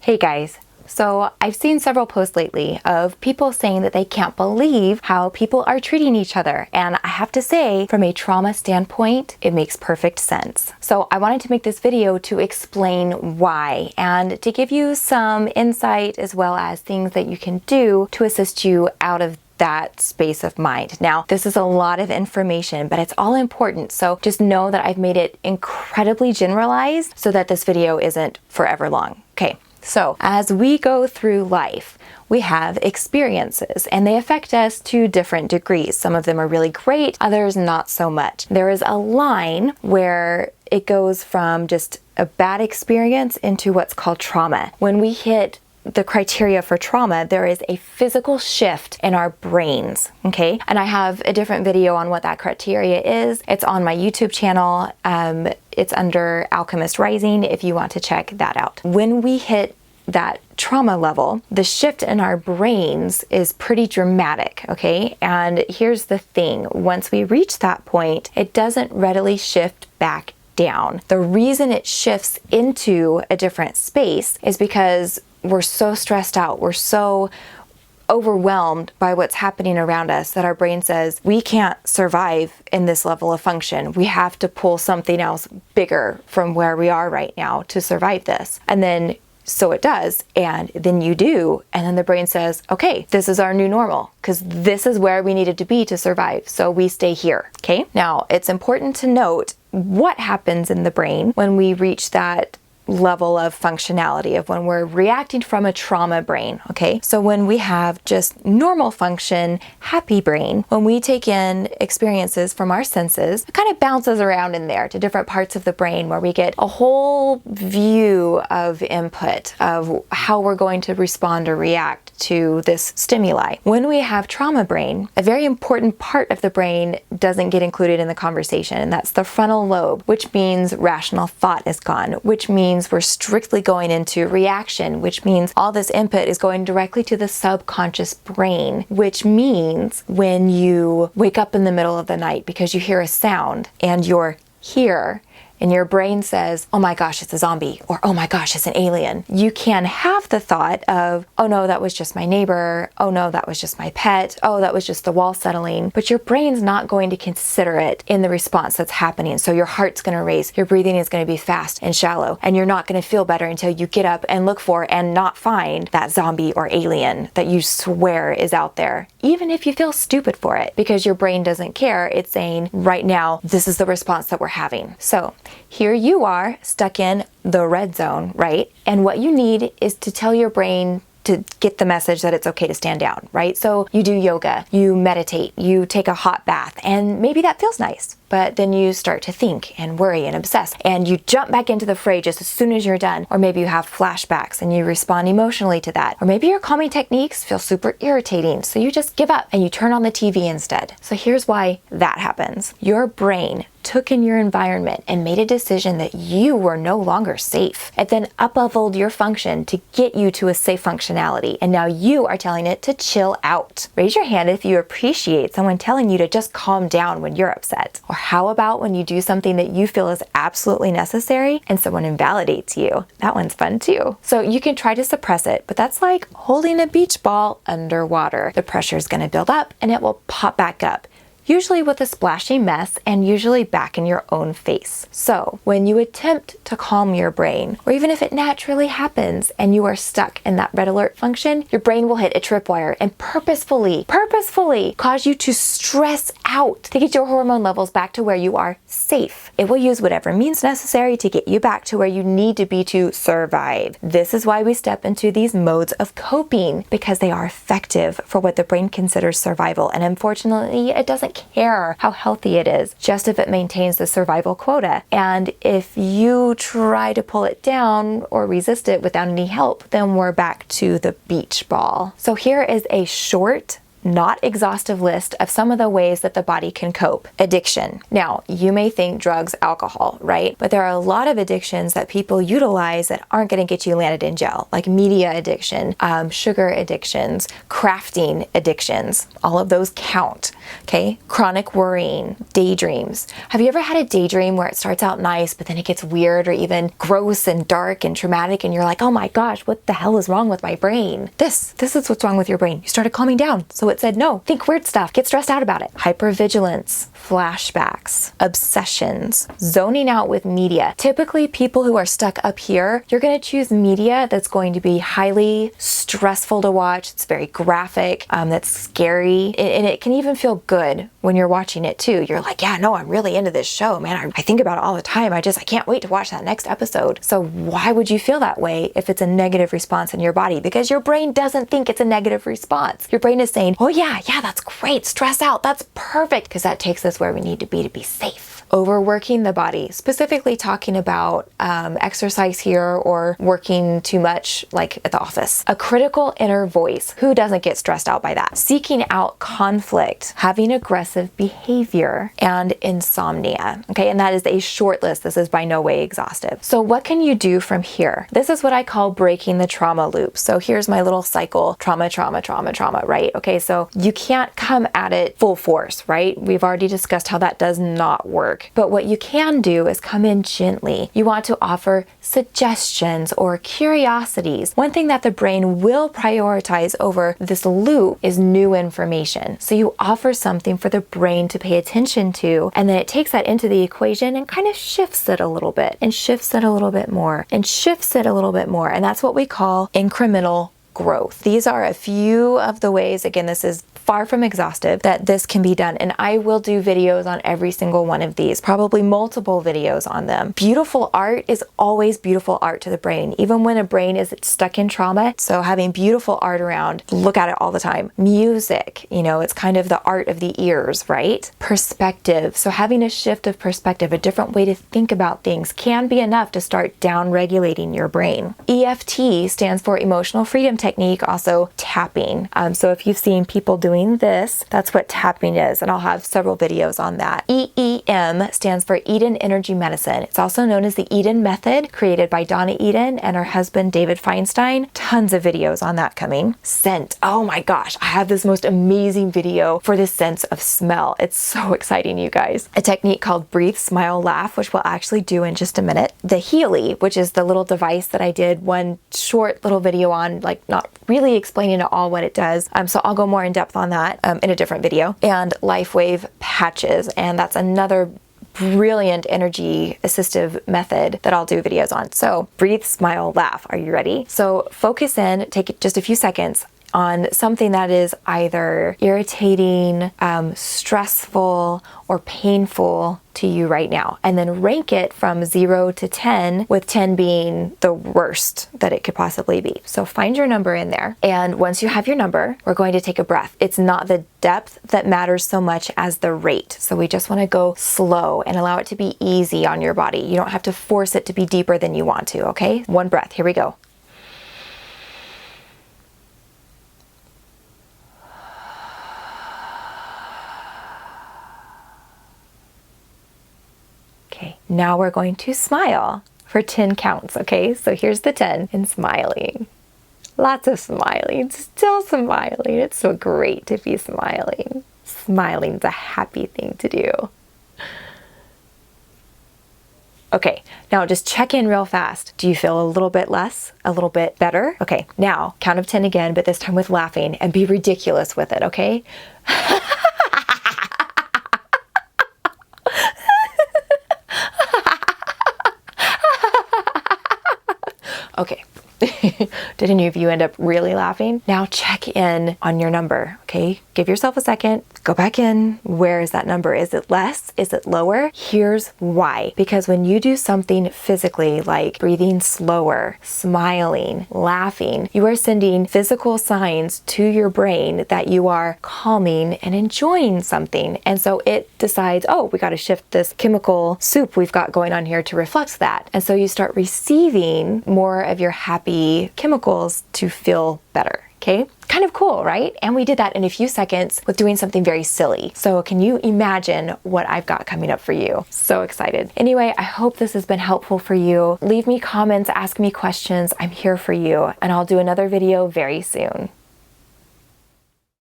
Hey guys, so I've seen several posts lately of people saying that they can't believe how people are treating each other. And I have to say, from a trauma standpoint, it makes perfect sense. So I wanted to make this video to explain why and to give you some insight as well as things that you can do to assist you out of that space of mind. Now, this is a lot of information, but it's all important. So just know that I've made it incredibly generalized so that this video isn't forever long. Okay. So as we go through life, we have experiences and they affect us to different degrees. Some of them are really great, others not so much. There is a line where it goes from just a bad experience into what's called trauma. When we hit the criteria for trauma, there is a physical shift in our brains, okay? And I have a different video on what that criteria is. It's on my YouTube channel. It's under Alchemist Rising if you want to check that out. When we hit that trauma level, the shift in our brains is pretty dramatic, okay? And here's the thing, once we reach that point, it doesn't readily shift back down. The reason it shifts into a different space is because we're so stressed out, we're so overwhelmed by what's happening around us that our brain says, we can't survive in this level of function. We have to pull something else bigger from where we are right now to survive this. And then so it does, and then you do, and then the brain says, okay, this is our new normal, because this is where we needed to be to survive, so we stay here, okay? Now, it's important to note what happens in the brain when we reach that level of functionality of when we're reacting from a trauma brain, okay? So when we have just normal function, happy brain, when we take in experiences from our senses, it kind of bounces around in there to different parts of the brain where we get a whole view of input of how we're going to respond or react to this stimuli. When we have trauma brain, a very important part of the brain doesn't get included in the conversation, and that's the frontal lobe, which means rational thought is gone, which means we're strictly going into reaction, which means all this input is going directly to the subconscious brain, which means when you wake up in the middle of the night because you hear a sound and you're here, and your brain says, oh my gosh, it's a zombie, or oh my gosh, it's an alien. You can have the thought of, oh no, that was just my neighbor. Oh no, that was just my pet. Oh, that was just the wall settling. But your brain's not going to consider it in the response that's happening. So your heart's gonna race, your breathing is gonna be fast and shallow, and you're not gonna feel better until you get up and look for and not find that zombie or alien that you swear is out there, even if you feel stupid for it, because your brain doesn't care. It's saying, right now, this is the response that we're having. So here you are stuck in the red zone, right? And what you need is to tell your brain to get the message that it's okay to stand down, right? So you do yoga, you meditate, you take a hot bath, and maybe that feels nice. But then you start to think and worry and obsess, and you jump back into the fray just as soon as you're done. Or maybe you have flashbacks and you respond emotionally to that. Or maybe your calming techniques feel super irritating, so you just give up and you turn on the TV instead. So here's why that happens. Your brain took in your environment and made a decision that you were no longer safe. It then up-leveled your function to get you to a safe functionality, and now you are telling it to chill out. Raise your hand if you appreciate someone telling you to just calm down when you're upset. Or how about when you do something that you feel is absolutely necessary and someone invalidates you? That one's fun too. So you can try to suppress it, but that's like holding a beach ball underwater. The pressure is going to build up and it will pop back up, usually with a splashy mess and usually back in your own face. So when you attempt to calm your brain, or even if it naturally happens and you are stuck in that red alert function, your brain will hit a tripwire and purposefully cause you to stress out to get your hormone levels back to where you are safe. It will use whatever means necessary to get you back to where you need to be to survive. This is why we step into these modes of coping, because they are effective for what the brain considers survival. And unfortunately, it doesn't care how healthy it is, just if it maintains the survival quota. And if you try to pull it down or resist it without any help, then we're back to the beach ball. So here is a short not exhaustive list of some of the ways that the body can cope. Addiction. Now, you may think drugs, alcohol, right? But there are a lot of addictions that people utilize that aren't going to get you landed in jail, like media addiction, sugar addictions, crafting addictions. All of those count, okay? Chronic worrying, daydreams. Have you ever had a daydream where it starts out nice, but then it gets weird or even gross and dark and traumatic, and you're like, oh my gosh, what the hell is wrong with my brain? This is what's wrong with your brain. You started calming down. So it said, no, think weird stuff, get stressed out about it. Hypervigilance, flashbacks, obsessions, zoning out with media. Typically, people who are stuck up here, you're going to choose media that's going to be highly stressful to watch. It's very graphic, that's scary, and it can even feel good when you're watching it too. You're like, yeah, no, I'm really into this show, man. I think about it all the time. I can't wait to watch that next episode. So why would you feel that way if it's a negative response in your body? Because your brain doesn't think it's a negative response. Your brain is saying, oh yeah, that's great. Stress out. That's perfect, because that takes us where we need to be safe. Overworking the body, specifically talking about exercise here or working too much, like at the office. A critical inner voice. Who doesn't get stressed out by that? Seeking out conflict, having aggressive behavior, and insomnia. Okay, and that is a short list. This is by no way exhaustive. So what can you do from here? This is what I call breaking the trauma loop. So here's my little cycle: trauma, right? Okay, so you can't come at it full force, right? We've already discussed how that does not work. But what you can do is come in gently. You want to offer suggestions or curiosities. One thing that the brain will prioritize over this loop is new information. So you offer something for the brain to pay attention to, and then it takes that into the equation and kind of shifts it a little bit, and shifts it a little bit more, and shifts it a little bit more. And that's what we call incremental growth. These are a few of the ways, again, this is far from exhaustive, that this can be done. And I will do videos on every single one of these, probably multiple videos on them. Beautiful art is always beautiful art to the brain, even when a brain is stuck in trauma. So having beautiful art around, look at it all the time. Music, it's kind of the art of the ears, right? Perspective. So having a shift of perspective, a different way to think about things, can be enough to start down regulating your brain. EFT stands for emotional freedom technique, also tapping. So if you've seen people doing this, that's what tapping is, and I'll have several videos on that. EEM stands for Eden Energy Medicine. It's also known as the Eden Method, created by Donna Eden and her husband David Feinstein. Tons of videos on that coming. Scent. Oh my gosh, I have this most amazing video for the sense of smell. It's so exciting, you guys. A technique called Breathe, Smile, Laugh, which we'll actually do in just a minute. The Healy, which is the little device that I did one short little video on, like not really explaining at all what it does. So I'll go more in depth on that in a different video. And LifeWave patches, and that's another brilliant energy assistive method that I'll do videos on. So breathe, smile, laugh. Are you ready? So focus in, take just a few seconds on something that is either irritating, stressful, or painful to you right now, and then rank it from 0 to 10, with 10 being the worst that it could possibly be. So find your number in there, and once you have your number, we're going to take a breath. It's not the depth that matters so much as the rate. So we just want to go slow and allow it to be easy on your body. You don't have to force it to be deeper than you want to, okay? One breath. Here we go. Okay, now we're going to smile for 10 counts, okay? So here's the 10, and smiling. Lots of smiling, still smiling. It's so great to be smiling. Smiling's a happy thing to do. Okay, now just check in real fast. Do you feel a little bit less? A little bit better? Okay, now count of 10 again, but this time with laughing, and be ridiculous with it, okay? Okay. Did any of you end up really laughing? Now check in on your number, okay? Give yourself a second, go back in. Where is that number? Is it less? Is it lower? Here's why. Because when you do something physically, like breathing slower, smiling, laughing, you are sending physical signs to your brain that you are calming and enjoying something. And so it decides, oh, we got to shift this chemical soup we've got going on here to reflect that. And so you start receiving more of your happy chemicals to feel better. Okay, kind of cool, right? And we did that in a few seconds with doing something very silly. So can you imagine what I've got coming up for you? So excited. Anyway, I hope this has been helpful for you. Leave me comments, ask me questions. I'm here for you, and I'll do another video very soon.